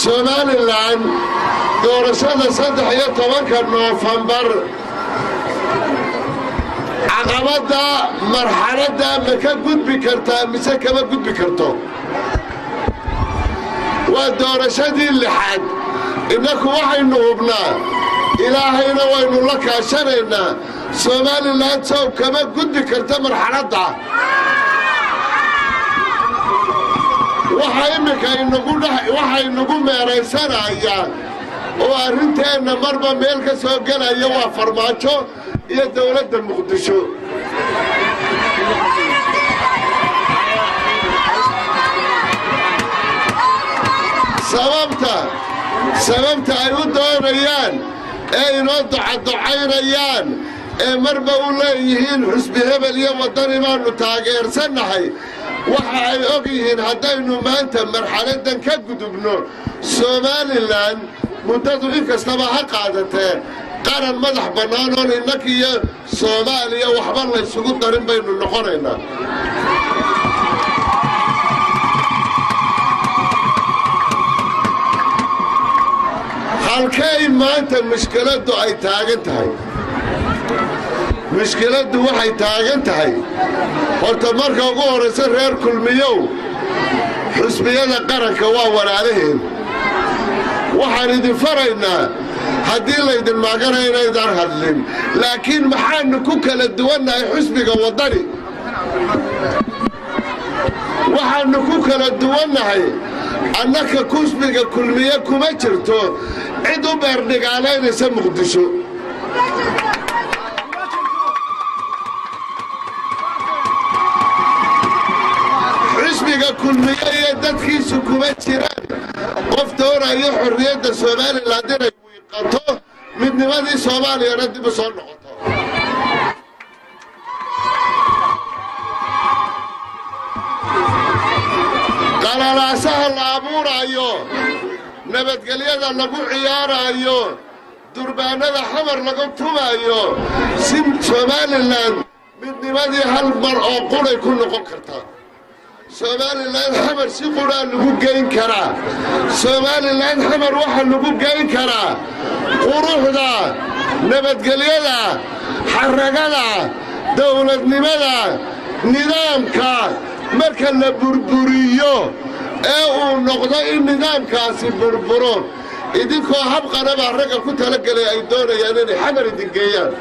Somaliland doorashada 13 Noofambar caqabada marxaladda ma ka gudbi kartaa mise kama gudbi karto waa doorashadii lixaad inaku waxaynu hubnaa ilaahayna waynu la kaashanaynaa Somaliland soo kama gudbi karta marxaladda waxaynugu meeraysanayaan oo arrinteena marba meel ka soo galaya waa farmaajo iyo dawladda Muqdisho sababta ay u doonayaan ee inoo ducaynayaan ee marba u leeyihiin xusbi hebel iyo wadani baanu taageersanahay waxa ay og yihiin haddaynu maanta marxaladdan ka gudubno Somaliland muddadu inkastaba ha qaadatee qaran madax bannaan oo innakiyo Soomaaliya waxba la isugu darin baynu noqonaynaa halkay maanta mushkiladdu ay taagan tahay mushkiladdu waxay taagan tahay horta marka ugu horeysa reer kulmiyow xusbiyada qaranka waa walaalaheen waxaan idin faraynaa haddii laydin maagana inaydaan hadlin laakiin maxaanu ku kala duwannahay xusbiga waddani waxaanu ku kala duwannahay annaka xusbiga kulmiye kuma jirto cid u beerdhigaalaynaysa Muqdisho xusbiga kulmiye iyo dadkiisu kuma jiraan qof doonayo xorriyadda Somaliland inay wiiqato midnimadii Soomaaliyana dib u soo noqoto qalalaasaha la abuurayo nabadgelyada lagu ciyaarayo durbaanada xamar lagu tumayo si Somaliland midnimadii hal mar oo qulay ku noqon karta Somaliland xamar si qulaa lagu geyn karaa Somaliland xamar waxa lagu geyn karaa quruxda nabadgelyada xaragada dawladnimada nidaamka marka la burburiyo ee uu noqdo in nidaamkaasi burburo idinkoo habqanaba ragga ku talagalay ay doonayaan inay xamar idin geeyaan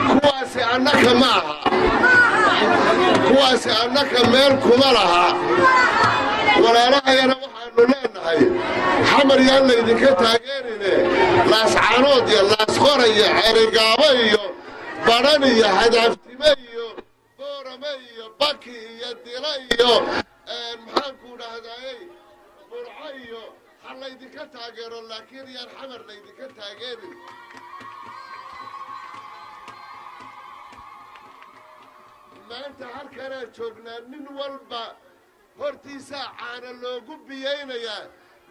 kuwaasi annaka ma aha kuwaasi annaka meel kuma laha walaalahayana waxaanu leenahay xamar yaan laydinka taageerine laascaanood iyo laasqora iyo xerigaabo iyo baran iyo hadaftime iyo boorame iyo baki iyo dila iyo maxaanku dhahdaayey burco iyo ha laydinka taageero laakiin yaan xamar laydinka taageerin maanta halkanaa joognaa nin walba hortiisaa caana loogu biyaynayaa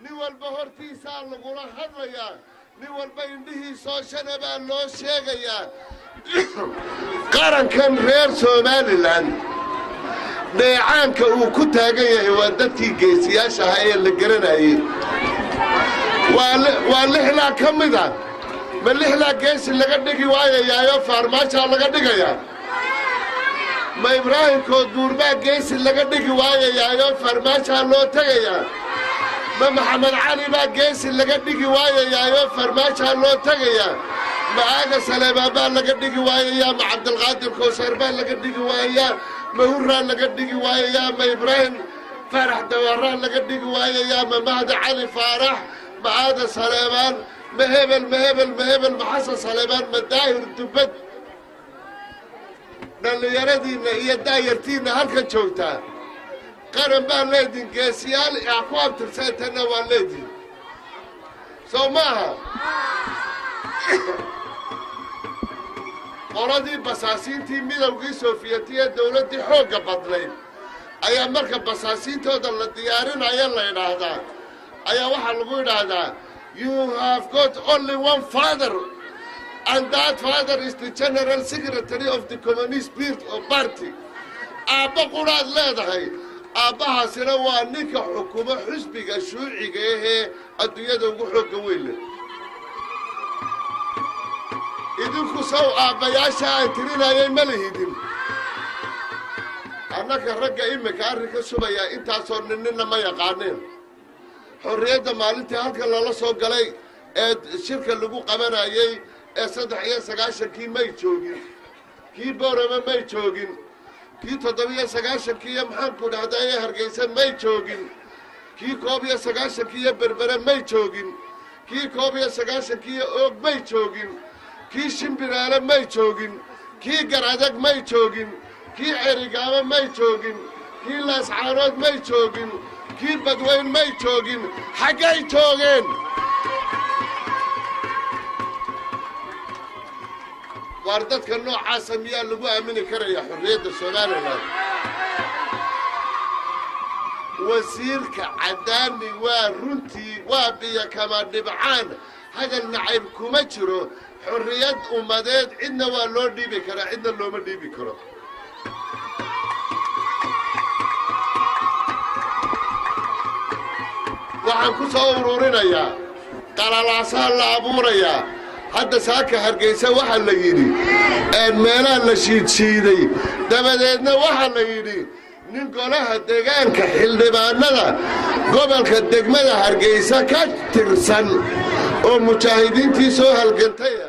nin walba hortiisaa lagula hadlayaa nin walba indhihiisoo shana baa loo sheegayaa qarankan reer Somaliland dheecaanka uu ku taagan yahay waa dadkii geesiyaasha ahaa ee la garanayay waa lixlaa ka mida ma lixlaa geesi laga dhigi waayayaayo farmaajo laga dhigayaa ma Ibraahim Koodbuurbaa geesi laga dhigi waayayaayo farmaajo loo tagayaa ma Maxamed Cali baa geesi laga dhigi waayayaayo farmaajo loo tagayaa ma Aaga Saleebaan baa laga dhigi waayayaa ma Cabdulqaadir Koosar baa laga dhigi waayayaa ma Hurraa laga dhigi waayayaa ma Ibraahim Farax Dawaraa laga dhigi waayayaa ma Mahdi Cali Faarax ma Aaga Saleebaan ma hebel ma Xasan Saleebaan ma Daahir Dubad dhallinyaradiinna iyo daayartiinna halka joogtaa qaran baa leediin geesiyaal ku abtirsantanna waa leediin soo maaha qoladii basaasiintii midowgii soofiyetiya dawladdii xoogga badnayd ayaa marka basaasiintooda la diyaarinaya la yidhaahdaa ayaa waxaa lagu yidhaahdaa you have got only one father and that father is the General Secretary of the Communist Party. aabba quraad leedahay aabbahaasina waa ninka xukumo xisbiga shuuciga ahee adduunyada ugu xoogga weyn leh idinku saw aabbayaasha aan tirinayay ma lihidin annaka ragga iminka arrinka subayaa intaasoo ninna ma yaqaaneen xorriyadda maalintii halkan lala soo galay ee shirka lagu qabanayay ee 93 may joogin kii boorama may joogin kii 97 iyo maxaanku dhahdaa ee hargeysa may joogin kii 91 iyo berbere may joogin kii 91 iyo oog may joogin kii shimbiraale may joogin kii garadag may joogin kii cerigaaba may joogin kii laascaanood may joogin kii badweyn may joogin xaggay joogeen waar dadka noocaasa miyaa lagu aamini karaya xorriyadda somalilan wasiirka cadaani waa runtii waa biyo kama dhibcaan hadal nacayb kuma jiro xorriyad ummadeed cidna waa loo dhiibi karaa cidna looma dhiibi karo waxaan ku soo ururinayaa qalalaasaa la abuurayaa hadda saaka hargeysa waxaa la yidhi meelaha la shiidshiiday dabadeedna waxaa la yidhi nin golaha deegaanka xildhibaanada gobolka degmada hargeysa ka tirsan oo mujaahidiintii soo halgantaya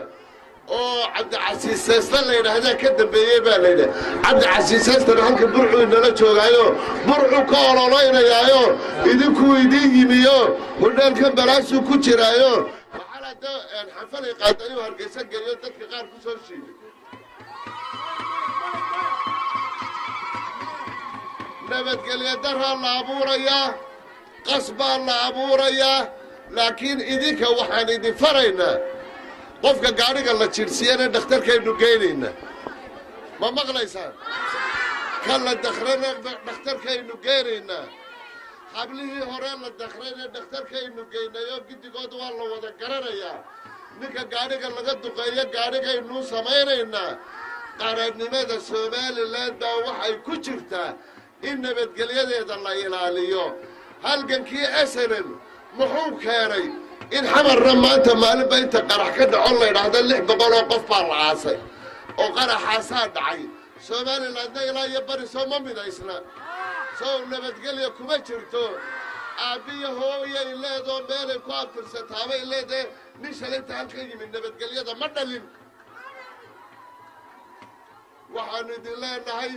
oo cabdicasiis seestan la yidhaahdaa ka dambeeyey baa la yidhaha cabdicasiis seestan halka burcuu inala joogaayo burcuu ka ololaynayaayo idinkuu idiin yimiyo hudheelka balaasuu ku jiraayo waxaa hadda xanfalay qaadayuu hargeysa geliyo dadka qaar ku soo shiiday nabadgelyo daraa la abuurayaa qas baa la abuurayaa laakiin idinka waxaan idin faraynaa qofka gaadhiga la jidhsiyana dhakhtarkaynu geynaynaa ma maqlaysaan ka la dakhrana dhakhtarkaynu geynaynaa hablihii hore la dakhrayna dhakhtarkaynu geynayo giddigood waa la wada garanayaa ninka gaadhiga laga duqeeyo gaadhigaynuu samaynaynaa qarannimada somalilan baa waxay ku jirtaa in nabadgelyadeeda la ilaaliyo halgankii snn muxuu keenay in xamarna maanta maalinba inta qarax ka dhacon la ydhaahda 600 oo qof baa la aasay oo qaraxaasaa dhacay somalilandna ilaa iyo bari soo ma midaysna sow nabadgelya kuma jirto aabbiyo hooyay leedoo meelay ku abtirsataabay leedahe nin shalinta halka yimid nabadgelyada ma dhalin waxaanu idin leenahay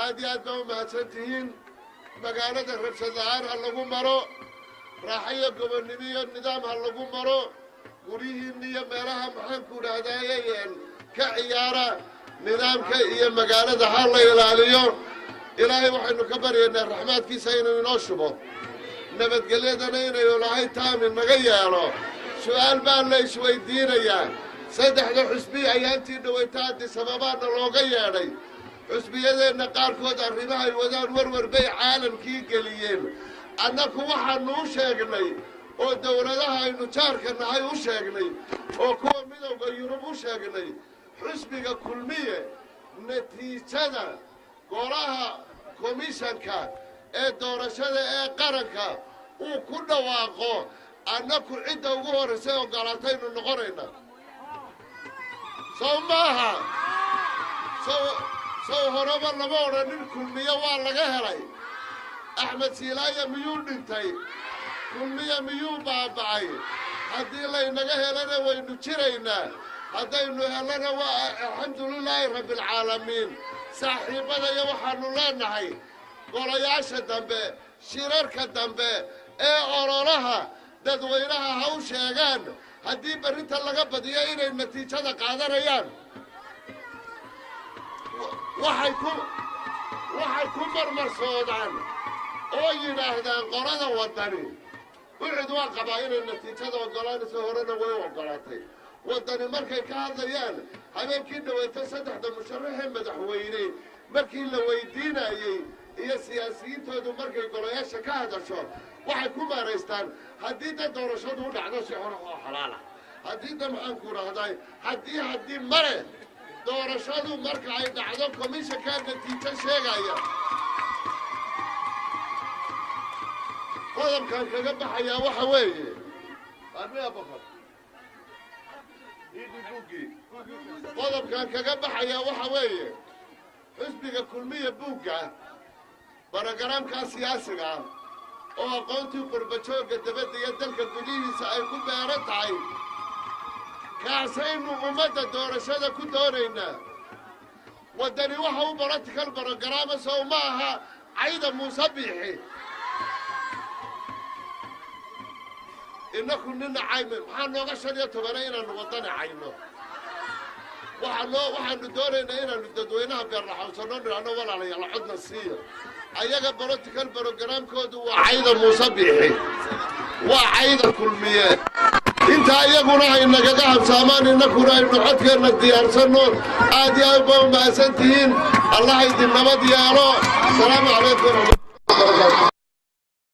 aad iyo aad baa u mahadsan tihiin magaalada rabshad la'aan ha lagu maro raaxo iyo gobonnimo iyo nidaam ha lagu maro guryihiinna iyo meelaha maxaanku dhahdaayeen ka ciyaara nidaamka iyo magaalada ha la ilaaliyo ilaahay waxaynu ka baryaynaa raxmaadkiisa inuu inoo shubo nabadgelyadana inaynu lahay taamin naga yeelo su'aal baa la isweydiinayaa 3 xusbi ayaa intii dhawayta addis ababaana looga yeedhay xusbiyadeenna qaarkood arrimahay wadaan warwar bay caalamkii geliyeen annaku waxaannu u sheegnay oo dawladaha aynu jaarka nahay u sheegnay oo kuwa midowda yurub u sheegnay xusbiga kulmiye natiijada golaha komishanka ee doorashada ee qaranka uu ku dhawaaqo annaku cidda ugu horraysay ogolaataynu noqonayna sow maaha sow horeba lama odhanin kulmiye waa laga helay axmed silaaya miyuu dhintay kulmiye miyuu baaba'ay haddii laynaga helana waynu jiraynaa haddaynu helana waa alxamdulilaahi rabbialcaalamiin saaxiibbadaya waxaannu leenahay golayaasha dambe shirarka dambe ee ololaha dadweynaha ha u sheegaan haddii berrinta laga badiyo inay natiijada qaadanayaan waxay ku marmarsoodaan oo yidhaahdaan qolada waddani ucid waa qabaa inay natiijada oggolaanayso horena way u oggolaatay waddani markay ka hadlayaan habeenkii dhawayta 3 musharaxee madaxweyne markii la weydiinayey iyo siyaasiyiintoodu markay golayaasha ka hadasho waxay ku maaraystaan haddii da doorashadu u dhacdo si xor oo xalaala haddii da maxaanku dhahday haddii mare doorashadu marka ay dhacdo komishanka natiijo sheegaya qodobkan kaga baxaya waxa weeye armiya boqor qodobkan kaga baxaya waxa weeye xisbiga kulmiye buugga barogaraamka siyaasiga oo aqoontii qurbajooga dabadda iyo dalka gudihiisa ay ku beeran tahay kaasaynu ummadda doorashada ku doonaynaa waddani waxa u baratikal barogaraama sow ma aha cayda muuse biixi innaku nina cayme maxaa nooga 15 inaannu waddani cayno waxaanu doonaynaa inaannu dadweynaha beerlaxawsanno nidhaahno walaalayaal codna siiya ayaga baratikal barogaraamkoodu waa cayda muuse biixi waa cayda kulmiye intaa iyaguna ay nagaga habsaamaan innakuna aynu codkeenna diyaarsanno aad iyo aad baa u mahadsan tihiin allah idin nabad yeelo asalaamu calaykum waraxmatullahi wabarakaatu